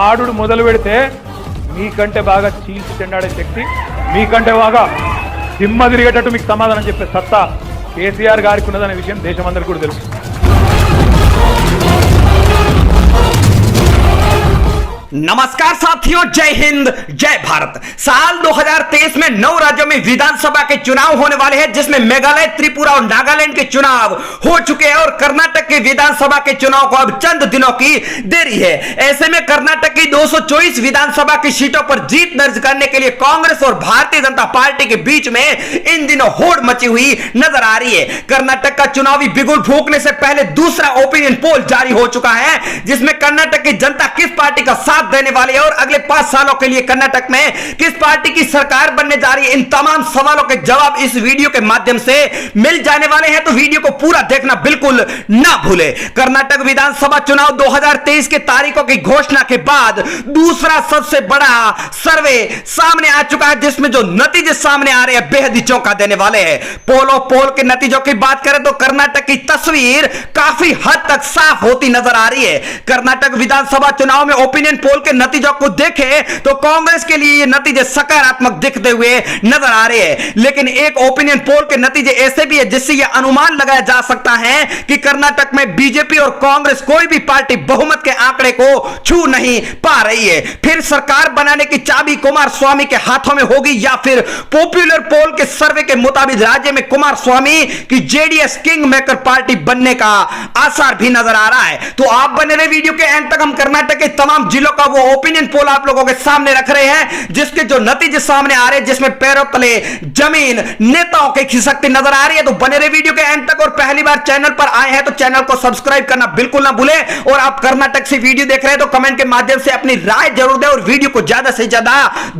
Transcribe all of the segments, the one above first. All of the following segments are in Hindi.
ఆడుడు మొదలు పెడితే మీకంటే బాగా చీల్చి చెండాడే శక్తి, మీకంటే బాగా దిమ్మ తిరిగేటట్టు మీకు సమాధానం చెప్పే సత్తా కేసీఆర్ గారికి ఉన్నదనే విషయం దేశమందరికీ కూడా తెలుసు. नमस्कार साथियों, जय हिंद जय भारत। साल 2023 में 9 राज्यों में विधानसभा के चुनाव होने वाले हैं, जिसमें मेघालय, त्रिपुरा और नागालैंड के चुनाव हो चुके हैं और कर्नाटक के विधानसभा के चुनाव को अब चंद दिनों की देरी है। ऐसे में कर्नाटक की 224 विधानसभा की सीटों पर जीत दर्ज करने के लिए कांग्रेस और भारतीय जनता पार्टी के बीच में इन दिनों होड़ मची हुई नजर आ रही है। कर्नाटक का चुनावी बिगुल फूंकने से पहले दूसरा ओपिनियन पोल जारी हो चुका है, जिसमें कर्नाटक की जनता किस पार्टी का साथ देने वाली है और अगले 5 सालों के लिए कर्नाटक में किस पार्टी की सरकार बनने जा रही है, इन तमाम सवालों के जवाब इस वीडियो के माध्यम से मिल जाने वाले हैं। तो वीडियो को पूरा देखना बिल्कुल ना भूले। कर्नाटक विधानसभा चुनाव 2023 के तारीखों की घोषणा के बाद दूसरा सबसे बड़ा सर्वे सामने आ चुका है, जिसमें जो नतीजे सामने आ रहे हैं बेहद ही चौंका देने वाले हैं। पोल के नतीजों की बात करें तो कर्नाटक की तस्वीर काफी हद तक साफ होती नजर आ रही है। कर्नाटक विधानसभा चुनाव में ओपिनियन पोल के नतीजों को देखें तो कांग्रेस के लिए ये नतीजे सकारात्मक दिखते हुए नजर आ रहे हैं, लेकिन एक ओपिनियन पोल के नतीजे ऐसे भी है जिससे यह अनुमान लगाया जा सकता है कि कर्नाटक में बीजेपी और कांग्रेस कोई भी पार्टी बहुमत के आंकड़े को छू नहीं पा रही है। फिर सरकार बनाने की चाबी कुमार स्वामी के हाथों में होगी या फिर पॉपुलर पोल के सर्वे के मुताबिक राज्य में कुमार स्वामी की जेडीएस किंग मेकर पार्टी बनने का आसार भी नजर आ रहा है। तो आप बने रहे वीडियो के एंड तक। हम कर्नाटक के तमाम जिलों का वो ओपिनियन पोल आप लोगों के सामने रख रहे हैं, जिसके जो नतीजे सामने आ रहे हैं, जिसमें पैरों तले जमीन नेताओं के खिसकती नजर आ रही है। तो बने रहे वीडियो के एंड तक और पहली बार चैनल पर आए हैं तो चैनल को सब्सक्राइब करना बिल्कुल ना भूले। और आप कर्नाटक से वीडियो देख रहे हैं तो कमेंट के माध्यम से अपनी राय जरूर दें और वीडियो को ज्यादा से ज्यादा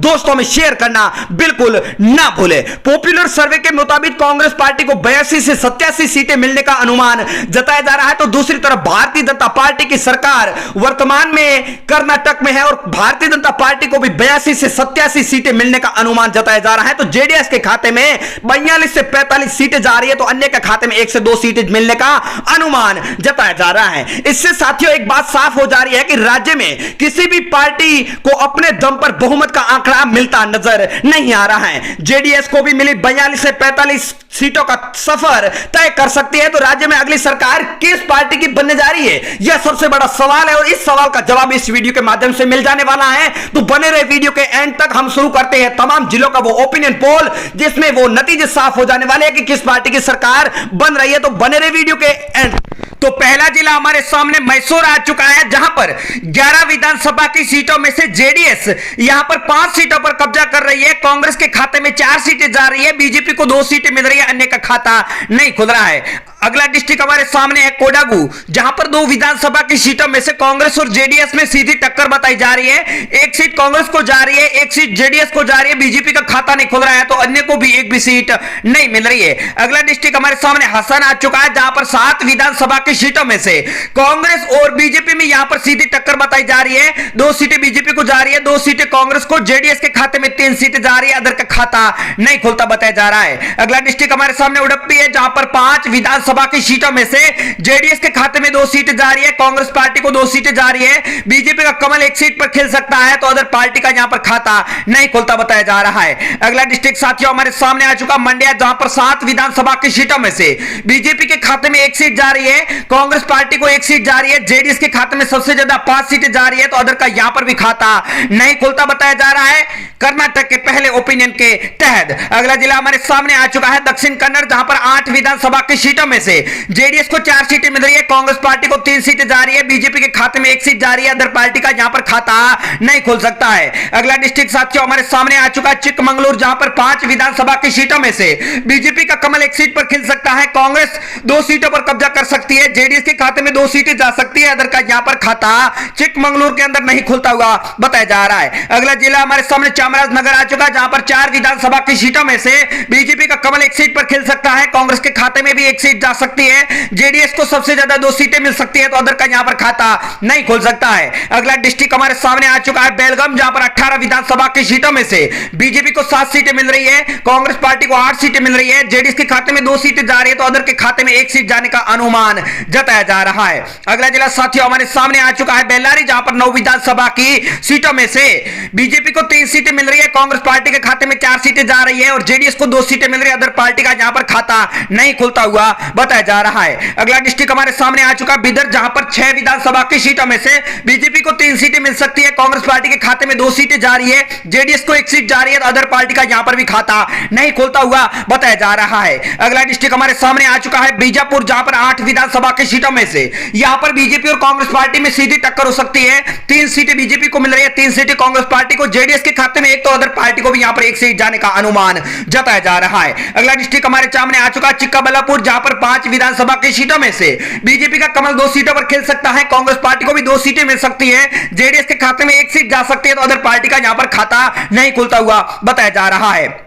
दोस्तों में शेयर करना बिल्कुल ना भूले। पॉपुलर सर्वे के मुताबिक कांग्रेस पार्टी को 82 से 87 सीटें मिलने का अनुमान जताया जा रहा है। तो दूसरी तरफ भारतीय जनता पार्टी की सरकार वर्तमान में कर्नाटक में है और भारतीय जनता पार्टी को भी 82 से 87 सीटें मिलने का अनुमान जताया जा रहा है। तो जेडीएस के खाते में 42 से 45 सीटें जा रही है, तो अन्य के खाते में 1 से 2 सीटें मिलने का अनुमान जताया जा रहा है। इससे साथियों एक बात साफ हो जा रही है कि राज्य में किसी भी पार्टी को अपने दम पर बहुमत का आंकड़ा मिलता नजर नहीं आ रहा है। जेडीएस को भी मिली 42 से 45 सीटों का सफर तय कर सकती है। तो राज्य में अगली सरकार किस पार्टी की बनने जा रही है, यह सबसे बड़ा सवाल है और इस सवाल का जवाब इस वीडियो के माध्यम से मिल जाने वाला है। तो बने रहे वीडियो के एंड तक। हम शुरू करते हैं तमाम जिलों का वो ओपिनियन पोल, जिसमें वो नतीजे साफ हो जाने वाले हैं कि किस पार्टी की सरकार बन रही है। तो बने रहे वीडियो के एंड। तो पहला जिला हमारे सामने मैसूर आ चुका है, जहां पर 11 विधानसभा की सीटों में से जेडीएस यहां पर 5 सीटों पर कब्जा कर रही है। कांग्रेस के खाते में 4 सीटें जा रही है, बीजेपी को 2 सीटें मिल रही है, अन्य का खाता नहीं खुल रहा है। अगला डिस्ट्रिक्ट हमारे सामने है कोडागू, जहां पर 2 विधानसभा की सीटों में से कांग्रेस और जेडीएस में सीधी टक्कर बताई जा रही है। 1 सीट कांग्रेस को जा रही है, 1 सीट जेडीएस को जा रही है, बीजेपी का खाता नहीं खुल रहा है, तो अन्य को भी एक भी सीट नहीं मिल रही है। अगला डिस्ट्रिक्ट हमारे सामने हसन आ चुका है, जहां पर 7 विधानसभा की सीटों में से कांग्रेस और बीजेपी में यहां पर सीधी टक्कर बताई जा रही है। 2 सीटें बीजेपी को जा रही है, 2 सीटें कांग्रेस को, जेडीएस के खाते में 3 सीटें जा रही है, अदर का खाता नहीं खुलता बताया जा रहा है। अगला डिस्ट्रिक्ट हमारे सामने उडुपी है, जहां पर 5 विधानसभा की सीटों में से जेडीएस के खाते में 2 सीटें जा रही है, कांग्रेस पार्टी को 2 सीटें जा रही है, बीजेपी का कमल 1 सीट पर खिल सकता है, तो अदर पार्टी का यहां पर खाता नहीं खुलता बताया जा रहा है। अगला डिस्ट्रिक्ट साथियों हमारे सामने आ चुका मंड्या, जहां पर 7 विधानसभा की सीटों में से बीजेपी के खाते में 1 सीट जा रही है, कांग्रेस पार्टी को 1 सीट जा रही है, जेडीएस के खाते में सबसे ज्यादा 5 सीटें जा रही है, तो अदर का यहां पर भी खाता नहीं खुलता बताया जा रहा है कर्नाटक के पहले ओपिनियन के तहत। अगला जिला हमारे सामने आ चुका है दक्षिण कन्नड़, जहां पर 8 विधानसभा की सीटों में से जेडीएस को 4 सीटें मिल रही है, कांग्रेस पार्टी को 3 सीटें जा रही है, बीजेपी के खाते में 1 सीट जा रही है, अदर पार्टी का यहां पर खाता नहीं खुल सकता है। अगला डिस्ट्रिक्ट साथियों हमारे सामने आ चुका है चिकमंगलुर, जहां पर 5 विधानसभा की सीटों में से बीजेपी का कमल 1 सीट पर खिल सकता है, कांग्रेस 2 सीटों पर कब्जा कर सकती है, जेडीएस के खाते में 2 सीटें जा सकती है, अदर का यहां पर खाता चिकमंगलुर के अंदर नहीं खुलता हुआ बताया जा रहा है। अगला जिला हमारे सामने चामराजनगर आ चुका है, जहां पर 4 विधानसभा की सीटों में से बीजेपी का कमल 1 सीट पर खिल सकता है, कांग्रेस के खाते में भी 1 सीट जा सकती है, जेडीएस को सबसे ज्यादा है 2 सीटें मिल सकती है तो अदर का यहां पर खाता नहीं खुल सकता है। अगला डिस्ट्रिक्ट हमारे सामने आ चुका है बेलगाम, जहां पर 18 विधानसभा की सीटों में से बीजेपी को 7 सीटें मिल रही है, कांग्रेस पार्टी को 8 सीटें मिल रही है, जेडीएस के खाते में 2 सीटें जा रही है तो अदर के खाते में 1 सीट जाने का अनुमान जताया जा रहा है। अगला जिला साथियों हमारे सामने आ चुका है बेल्लारी, जहां पर 9 विधानसभा की सीटों में से बीजेपी को 3 सीटें मिल रही है, कांग्रेस पार्टी के खाते में 4 सीटें जा रही है और जेडीएस को 2 सीटें मिल रही है, अदर पार्टी का यहां पर खाता नहीं खुलता हुआ बताया जा रहा है। अगला डिस्ट्रिक्ट हमारे सामने आ चुका बिदर, जहां पर 6 विधानसभा की सीटों में से बीजेपी को 3 सीटें मिल सकती है, कांग्रेस पार्टी के खाते में 2 सीटें जा रही है, जेडीएस को 1 सीट जा रही है, अदर पार्टी का यहां पर भी खाता नहीं खुलता हुआ बताया जा रहा है। अगला डिस्ट्रिक्ट हमारे सामने आ चुका है बीजापुर, जहां पर 8 विधानसभा की सीटों में से यहां पर बीजेपी और कांग्रेस पार्टी में सीधी टक्कर हो सकती है। 3 सीटें बीजेपी को मिल रही है, 3 सीटें कांग्रेस पार्टी को, जेडीएस के खाते में 1 तो अदर पार्टी को भी यहां पर 1 सीट जाने का अनुमान जताया जा रहा है। अगला डिस्ट्रिक्ट हमारे सामने आ चुका चिक्काबल्लापुर, जहां पर 5 विधानसभा की सीटों में से बीजेपी का कमल 2 सीटों पर खेल सकता है, कांग्रेस पार्टी को भी 2 सीटें मिल सकती है, जेडीएस के खाते में 1 सीट जा सकती है तो अदर पार्टी का यहां पर खाता नहीं खुलता हुआ बताया जा रहा है।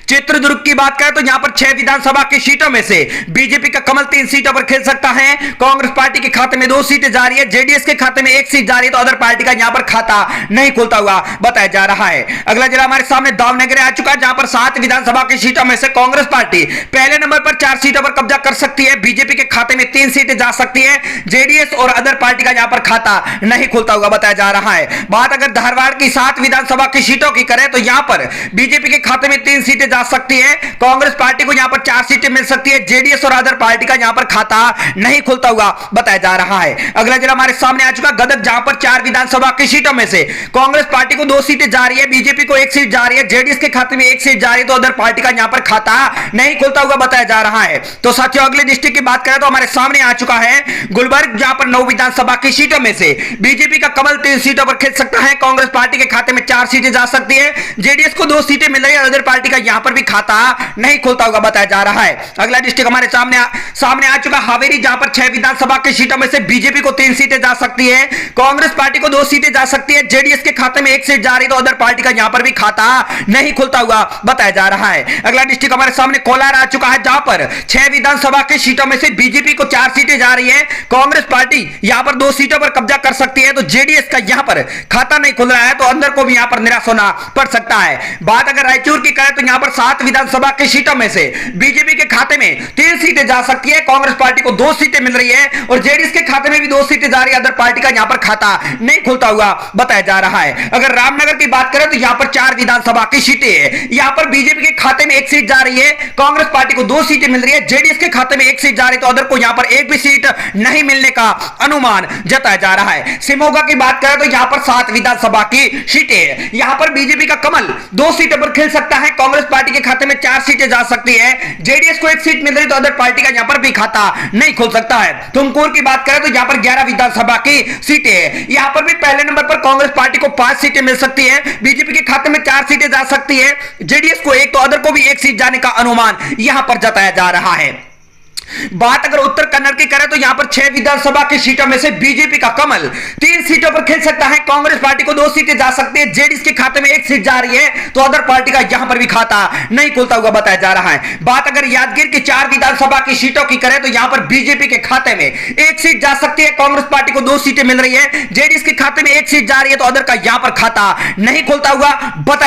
चित्रदुर्ग की बात करें तो यहां पर 6 विधानसभा की सीटों में से बीजेपी का कमल 3 सीटों पर खेल सकता है, कांग्रेस पार्टी के खाते में 2 सीटें जा रही है, जेडीएस के खाते में 1 सीट जा रही है तो अदर पार्टी का यहां पर खाता नहीं खुलता हुआ बताया जा रहा है। अगला जिला हमारे सामने दावनगर आ चुका है, जहां पर 7 विधानसभा की सीटों में से कांग्रेस पार्टी पहले नंबर पर 4 सीटों पर कब्जा कर सकती है, बीजेपी के खाते में 3 सीटें जा सकती है, जेडीएस और अदर पार्टी का यहां पर खाता नहीं खुलता हुआ बताया जा रहा है। बात अगर धारवाड़ की 7 विधानसभा की सीटों की करें तो यहां पर बीजेपी के खाते में 3 सीटें जा सकती है, कांग्रेस पार्टी को यहां पर 4 सीटें मिल सकती है, जेडीएस और अदर पार्टी का यहां पर खाता नहीं खुलता हुआ बताया जा रहा है। अगला जिला हमारे सामने आ चुका गदग, जहां पर 4 विधानसभा की सीटों में से कांग्रेस पार्टी को 2 सीटें जा रही है, बीजेपी को 1 सीट जा रही है, जेडीएस के खाते में 1 सीट जा रही है तो अदर पार्टी का यहां पर खाता नहीं खुलता हुआ बताया जा रहा है। तो साथियों अगले डिस्ट्रिक्ट की बात करें तो हमारे सामने आ चुका है गुलबर्ग, जहां पर 9 विधानसभा की सीटों में से बीजेपी का कमल 3 सीटों पर खेल सकता है, कांग्रेस पार्टी के खाते में 4 सीटें जा सकती है, जेडीएस को 2 सीटें मिल रही है, अदर पार्टी का यहां पर भी खाता नहीं खुलता होगा बताया जा रहा है। अगला डिस्ट्रिक्ट हमारे सामने आ चुका हावेरी, जहां पर 6 विधानसभा की सीटों में से बीजेपी को 3 सीटें जा सकती है, कांग्रेस पार्टी को 2 सीटें जा सकती है, जेडीएस के खाते में 1 सीट जा रही है तो अदर पार्टी का यहां पर भी खाता नहीं खुलता हुआ बताया जा रहा है। अगला डिस्ट्रिक्ट हमारे सामने कोलार आ चुका है, जहां पर 6 विधानसभा की सीटों में से बीजेपी को 4 सीटें जा रही है, कांग्रेस पार्टी यहां पर 2 सीटों पर कब्जा कर सकती है तो जेडीएस का यहां पर खाता नहीं खुल रहा है तो अंदर को भी यहां पर निराश होना पड़ सकता है। बात अगर रायचूर की करें तो यहां पर 7 विधानसभा की सीटों में से बीजेपी के खाते में 3 सीटें जा सकती है, कांग्रेस पार्टी को 2 सीटें मिल रही है और जेडीएस के खाते में भी 2 सीटें जा रही है, अदर पार्टी का यहां पर खाता नहीं खुलता हुआ बताया जा रहा है। अगर रामनगर की बात करें तो यहां पर 4 विधानसभा की सीटें हैं, यहां पर बीजेपी के खाते में 1 सीट जा रही है, कांग्रेस पार्टी को 2 सीटें मिल रही है, जेडीएस के खाते में 1 सीट जा रही है तो अदर को यहां पर 1 भी सीट नहीं मिलने का अनुमान जताया जा रहा है। सिमोगा की बात करें तो यहां पर 7 विधानसभा की सीटें हैं, यहां पर बीजेपी का कमल 2 सीटों पर खेल सकता है, कांग्रेस पार्टी के खाते में 4 सीटें जा सकती है, जेडीएस को 1 सीट मिल रही तो अदर पार्टी का यहां पर भी खाता नहीं खुल सकता है। तुमकुर की बात करें तो यहां पर 11 विधानसभा की सीटें हैं, यहां पर भी पहले नंबर पर कांग्रेस पार्टी को 5 सीटें मिल सकती है, बीजेपी के खाते में 4 सीटें जा सकती है, जेडीएस को 1 तो अदर को भी 1 सीट जाने का अनुमान यहां पर जताया जा रहा है। बात अगर उत्तर कन्नड़ की करें तो यहां पर 6 विधानसभा की सीटों में से बीजेपी का कमल 3 सीटों पर खेल सकता है, कांग्रेस पार्टी को 2 सीटें जा सकती है, जेडीएस के खाते में 1 सीट जा रही है तो अदर पार्टी का यहां पर भी खाता नहीं खुलता हुआ बताया जा रहा है। बात अगर यादगीर की 4 विधानसभा की सीटों की करें तो यहां पर बीजेपी के खाते में 1 सीट जा सकती है, कांग्रेस पार्टी को 2 सीटें मिल रही है, जेडीएस के खाते में 1 सीट जा रही है तो अदर का यहां पर खाता नहीं खुलता हुआ बताया